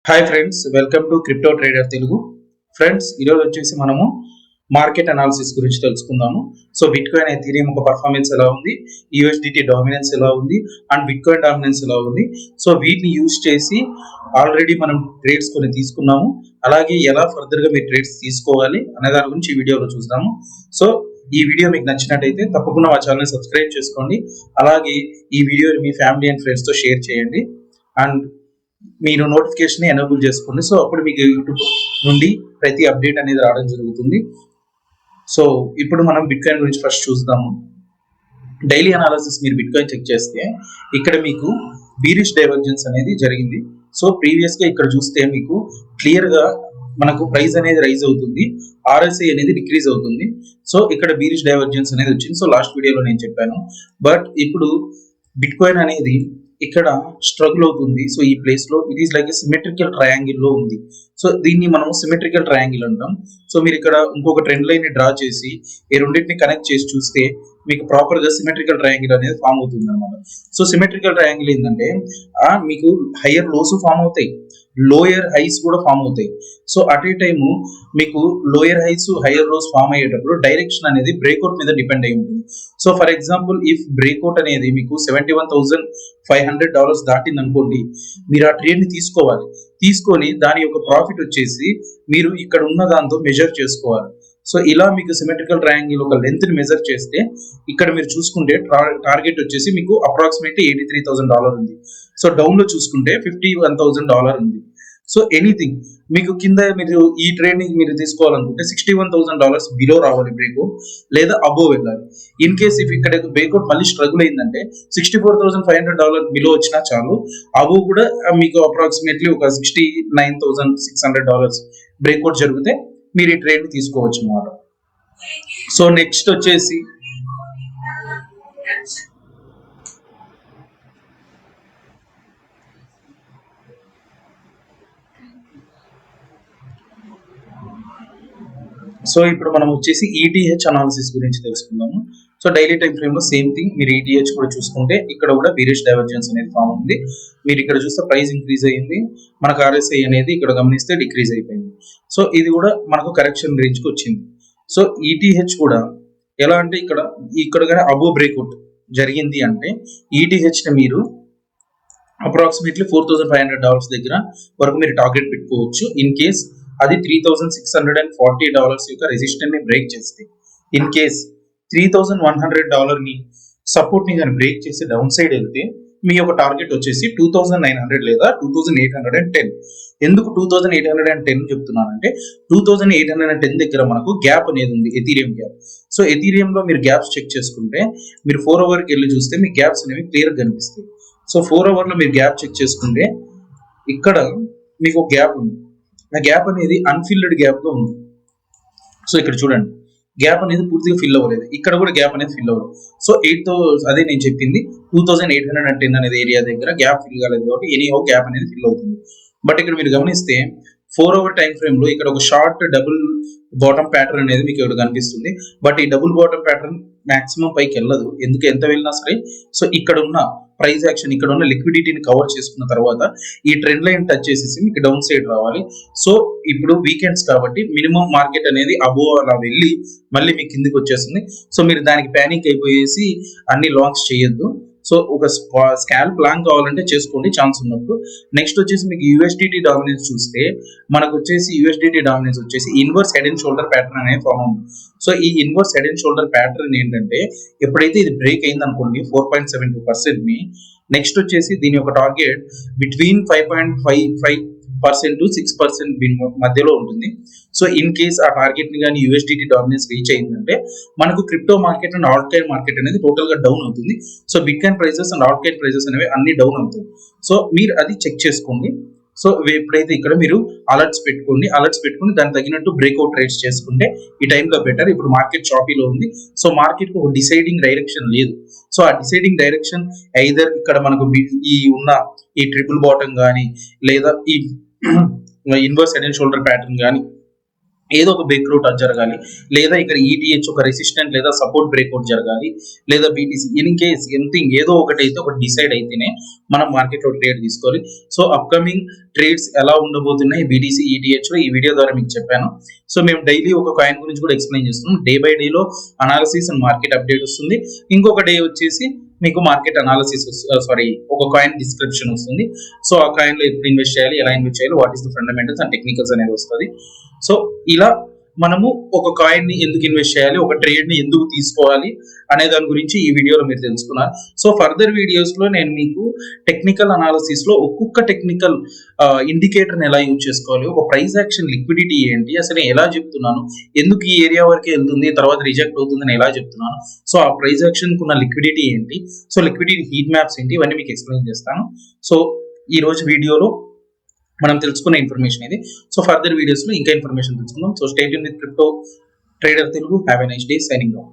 Hi friends, welcome to crypto trader Telugu. Friends, ఈరోజు వచ్చేసి మనము మార్కెట్ అనాలిసిస్ గురించి తెలుసుకుందాము. సో బిట్ కాయిన్ ఎథీరియం ఒక పర్ఫార్మెన్స్ ఎలా ఉంది, యూఎస్డిటీ డామినెన్స్ ఎలా ఉంది అండ్ బిట్ కాయిన్ డామినెన్స్ ఎలా ఉంది. సో వీటిని యూజ్ చేసి ఆల్రెడీ మనం ట్రేడ్స్ కొన్ని తీసుకున్నాము. అలాగే ఎలా ఫర్దర్ గా మీరు ట్రేడ్స్ తీసుకోవాలి అనే దాని గురించి ఈ వీడియోలో చూద్దాము. సో ఈ వీడియో మీకు నచ్చినట్టయితే తప్పకుండా మా ఛానల్ సబ్స్క్రైబ్ చేసుకోండి. అలాగే ఈ వీడియోని మీ ఫ్యామిలీ అండ్ ఫ్రెండ్స్ తో షేర్ చేయండి అండ్ మీరు నోటిఫికేషన్ ఎనేబుల్ చేసుకోండి. సో అప్పుడు మీకు యూట్యూబ్ నుండి ప్రతి అప్డేట్ అనేది రావడం జరుగుతుంది. సో ఇప్పుడు మనం బిట్ కాయిన్ గురించి ఫస్ట్ చూద్దాము. డైలీ అనాలిసిస్ మీరు బిట్ కాయిన్ చెక్ చేస్తే ఇక్కడ మీకు బీరిష్ డైవర్జెన్స్ అనేది జరిగింది. సో ప్రీవియస్ గా ఇక్కడ చూస్తే మీకు క్లియర్ గా మనకు ప్రైస్ అనేది రైజ్ అవుతుంది, ఆర్ఎస్ఐ అనేది డిక్రీజ్ అవుతుంది. సో ఇక్కడ బీరిష్ డైవర్జెన్స్ అనేది వచ్చింది. సో లాస్ట్ వీడియోలో నేను చెప్పాను. బట్ ఇప్పుడు బిట్ కాయిన్ అనేది ఇక్కడ స్ట్రగుల్ అవుతుంది. సో ఈ ప్లేస్ లో it is like symmetrical triangle లో ఉంది. సో దీన్ని మనం సిమెట్రికల్ ట్రయాంగిల్ అంటాం. సో మీరు ఇక్కడ ఇంకొక ట్రెండ్ లైన్ ని డ్రా చేసి ఈ రెండింటిని కనెక్ట్ చేసి చూస్తే మీకు ప్రాపర్ గా సిమెట్రికల్ ట్రయాంగిల్ అనేది ఫామ్ అవుతుంది అనమాట. సో సిమెట్రికల్ ట్రయాంగిల్ ఏంటంటే మీకు హయ్యర్ లోస్ ఫామ్ అవుతాయి, లోయర్ హైస్ కూడా ఫామ్ అవుతాయి. సో అట్ ఏ టైము మీకు lower highs higher lows form అయ్యేటప్పుడు డైరెక్షన్ అనేది బ్రేక్అవుట్ మీద డిపెండ్ అయి ఉంటుంది. So for example if breakout అనేది మీకు $71,500 దాటింది అనుకోండి, మీరు ఆ ట్రేడ్ ని తీసుకోవాలి. తీసుకొని దాని యొక్క ప్రాఫిట్ వచ్చేసి మీరు ఇక్కడ ఉన్న దాంతో మెజర్ చేసుకోవాలి. సో ఇలా మీకు సిమెట్రికల్ ట్రయాంగిల్ ఒక లెంత్ ని మెజర్ చేస్తే ఇక్కడ మీరు చూసుకుంటే టార్గెట్ వచ్చేసి మీకు అప్రాక్సిమేట్లీ $83,000 ఉంది. సో డౌన్ లో చూసుకుంటే $51,000 ఉంది. సో ఎనీథింగ్ మీకు కింద మీరు ఈ ట్రేడ్ ని మీరు తీసుకోవాలనుకుంటే $61,000 బిలో రావాలి బ్రేక్అవుట్, లేదా అబోవ్ వెళ్ళాలి. ఇన్ కేస్ ఇఫ్ ఇక్కడ బ్రేక్అవుట్ మళ్ళీ స్ట్రగుల్ అయిందంటే $64,500 బిలో వచ్చినా చాలు. అబోవ్ కూడా మీకు అప్రాక్సిమేట్లీ ఒక $69,600 బ్రేక్అవుట్ జరిగితే మీరు ఈ ట్రేడ్ ని తీసుకోవచ్చు అన్నమాట. సో నెక్స్ట్ వచ్చేసి సో ఇప్పుడు మనం వచ్చేసి ఈటీహెచ్ అనాలిసిస్ గురించి తెలుసుకుందాము. సో డైలీ టైం ఫ్రేమ్ లో సేమ్ థింగ్ మీరు ఈటీహెచ్ కూడా చూసుకుంటే ఇక్కడ కూడా బీరిష్ డైవర్జెన్స్ అనేది ఫామ్ ఉంది. మీరు ఇక్కడ చూస్తే ప్రైస్ ఇంక్రీజ్ అయ్యింది, మనకు ఆర్ఎస్ఐ అనేది ఇక్కడ గమనిస్తే డిక్రీజ్ అయిపోయింది. సో ఇది కూడా మనకు కరెక్షన్ రేంజ్ కి వచ్చింది. సో ఈటీహెచ్ కూడా ఎలా అంటే ఇక్కడ కానీ అబో బ్రేక్అవుట్ జరిగింది అంటే ఈటీహెచ్ ని మీరు అప్రాక్సిమేట్లీ $4,500 దగ్గర వరకు మీరు టార్గెట్ పెట్టుకోవచ్చు. ఇన్ కేస్ అది $3,640 యొక్క రెసిస్టెంట్ ని బ్రేక్ చేస్తే, ఇన్ కేస్ $3,100 ని సపోర్ట్ ని కానీ బ్రేక్ చేసి డౌన్ సైడ్ వెళ్తే మీ యొక్క టార్గెట్ వచ్చేసి 2,900 లేదా 2,810. ఎందుకు 2,810 చెప్తున్నానంటే 2,810 దగ్గర మనకు గ్యాప్ అనేది ఉంది, ఎథీరియం గ్యాప్. సో ఎథీరియం లో మీరు గ్యాప్స్ చెక్ చేసుకుంటే మీరు 4 hour కి వెళ్ళి చూస్తే మీ గ్యాప్స్ అనేవి క్లియర్ గా కనిపిస్తాయి. సో 4 hour లో మీరు గ్యాప్ చెక్ చేసుకుంటే ఇక్కడ మీకు ఒక గ్యాప్ ఉంది. ఆ గ్యాప్ అనేది అన్ఫిల్డ్ గ్యాప్ గా ఉంది. సో ఇక్కడ చూడండి, గ్యాప్ అనేది పూర్తిగా ఫిల్ అవ్వలేదు, ఇక్కడ కూడా గ్యాప్ అనేది ఫిల్ అవ్వలేదు. సో అదే నేను చెప్పింది 2,810 అనేది ఏరియా దగ్గర గ్యాప్ ఫిల్ కాలేదు కాబట్టి ఎనీహౌ గ్యాప్ అనేది ఫిల్ అవుతుంది. బట్ ఇక్కడ మీరు గమనిస్తే 4 hour టైం ఫ్రేమ్ లో ఇక్కడ ఒక షార్ట్ డబుల్ బాటమ్ ప్యాటర్న్ అనేది మీకు ఇక్కడ కనిపిస్తుంది. బట్ ఈ డబుల్ బాటమ్ ప్యాటర్న్ మాక్సిమం పైకి వెళ్ళదు, ఎందుకు ఎంత వెళ్ళినా సరే. సో ఇక్కడ ఉన్న ప్రైస్ యాక్షన్, ఇక్కడ ఉన్న లిక్విడిటీని కవర్ చేసుకున్న తర్వాత ఈ ట్రెండ్ లైన్ టచ్ చేసేసి మీకు డౌన్ సైడ్ రావాలి. సో ఇప్పుడు వీకెండ్స్ కాబట్టి మినిమం మార్కెట్ అనేది అబో అలా వెళ్ళి మళ్ళీ మీకు కిందికి వచ్చేస్తుంది. సో మీరు దానికి ప్యానిక్ అయిపోయేసి అన్ని లాంగ్స్ చేయొద్దు. సో ఒక స్కాల్ప్ లాంగ్ కావాలంటే చేసుకోండి ఛాన్స్ ఉన్నప్పుడు. నెక్స్ట్ వచ్చేసి మీకు యూఎస్డిటీ డామినెన్స్ చూస్తే మనకు వచ్చేసి యూఎస్డిటీ డామినెన్స్ వచ్చేసి inverse head and shoulder pattern అనేది ఫామ్ అవుతుంది. సో ఈ inverse head and shoulder pattern ఏంటంటే ఎప్పుడైతే ఇది బ్రేక్ అయింది అనుకోండి 4.72% ని, నెక్స్ట్ వచ్చేసి దీని యొక్క టార్గెట్ బిట్వీన్ 5.55% to 6% మధ్యలో ఉంటుంది. సో ఇన్ కేస్ ఆ టార్గెట్ ని కానీ యూఎస్డిటీ డామినెన్స్ రీచ్ అయిందంటే మనకు crypto market and Alt coin market అనేది టోటల్ గా డౌన్ అవుతుంది. So bit coin prices and Alt coin prices అనేవి అన్ని డౌన్ అవుతాయి. సో మీరు అది చెక్ చేసుకోండి. సో ఎప్పుడైతే ఇక్కడ మీరు అలర్ట్స్ పెట్టుకుని దానికి తగినట్టు బ్రేక్అవుట్ ట్రేడ్స్ చేసుకుంటే ఈ టైంలో బెటర్. ఇప్పుడు మార్కెట్ షాపీలో ఉంది. సో మార్కెట్ కు ఒక డిసైడింగ్ డైరెక్షన్ లేదు. సో ఆ డిసైడింగ్ డైరెక్షన్ ఐదర్ ఇక్కడ మనకు ఈ ట్రిపుల్ బాటమ్ కానీ లేదా ఈ inverse head and shoulder pattern కానీ ఏదో ఒక బ్రేక్అవుట్ అది జరగాలి, లేదా ఇక్కడ ఈటీహెచ్ ఒక రెసిస్టెంట్ లేదా సపోర్ట్ బ్రేక్అవుట్ జరగాలి, లేదా బీటీసీ ఇన్ కేస్ ఎనీథింగ్ ఏదో ఒకటి అయితే ఒకటి డిసైడ్ అయితేనే మనం మార్కెట్లో ట్రేడ్ తీసుకోవాలి. సో అప్కమింగ్ ట్రేడ్స్ ఎలా ఉండబోతున్నాయి బీటీసీ ఈటీహెచ్ లో ఈ వీడియో ద్వారా మీకు చెప్పాను. సో మేము డైలీ ఒక కాయిన్ గురించి కూడా ఎక్స్ప్లెయిన్ చేస్తున్నాం. డే బై డేలో అనాలిసిస్ అండ్ మార్కెట్ అప్డేట్ వస్తుంది. ఇంకొక డే వచ్చేసి మీకు మార్కెట్ అనాలిసిస్ ఒక కాయిన్ డిస్క్రిప్షన్ వస్తుంది. సో ఆ కాయిన్ లో ఎప్పుడు ఇన్వెస్ట్ చేయాలి, ఎలా ఇన్వెస్ట్ చేయాలి, what is the fundamentals and technicals అనేది వస్తుంది. సో ఇలా మనము ఒక కాయిన్ ని ఎందుకు ఇన్వెస్ట్ చేయాలి, ఒక ట్రేడ్ ని ఎందుకు తీసుకోవాలి అనే దాని గురించి ఈ వీడియోలో మీరు తెలుసుకున్నారు. సో ఫర్దర్ వీడియోస్ లో నేను మీకు టెక్నికల్ అనాలిసిస్ లో ఒక్కొక్క టెక్నికల్ ఇండికేటర్ ఎలా యూజ్ చేసుకోవాలి, ఒక ప్రైస్ యాక్షన్ లిక్విడిటీ ఏంటి, అసలు ఎలా చెప్తున్నాను, ఎందుకు ఈ ఏరియా వరకే వెళ్తుంది తర్వాత రిజెక్ట్ అవుతుందని ఎలా చెప్తున్నాను, సో ఆ ప్రైస్ యాక్షన్ కున్న లిక్విడిటీ ఏంటి, సో లిక్విడిటీ హీట్ మ్యాప్స్ ఏంటి, ఇవన్నీ మీకు ఎక్స్ప్లెయిన్ చేస్తాను. సో ఈ రోజు వీడియోలో మనం తెలుసుకున్న ఇన్ఫర్మేషన్ ఇది. సో ఫర్దర్ వీడియోస్ లో ఇంకా ఇన్ఫర్మేషన్ తెలుసుకుందాం. So stay tune with crypto trader Telugu. Have a nice day. Signing off.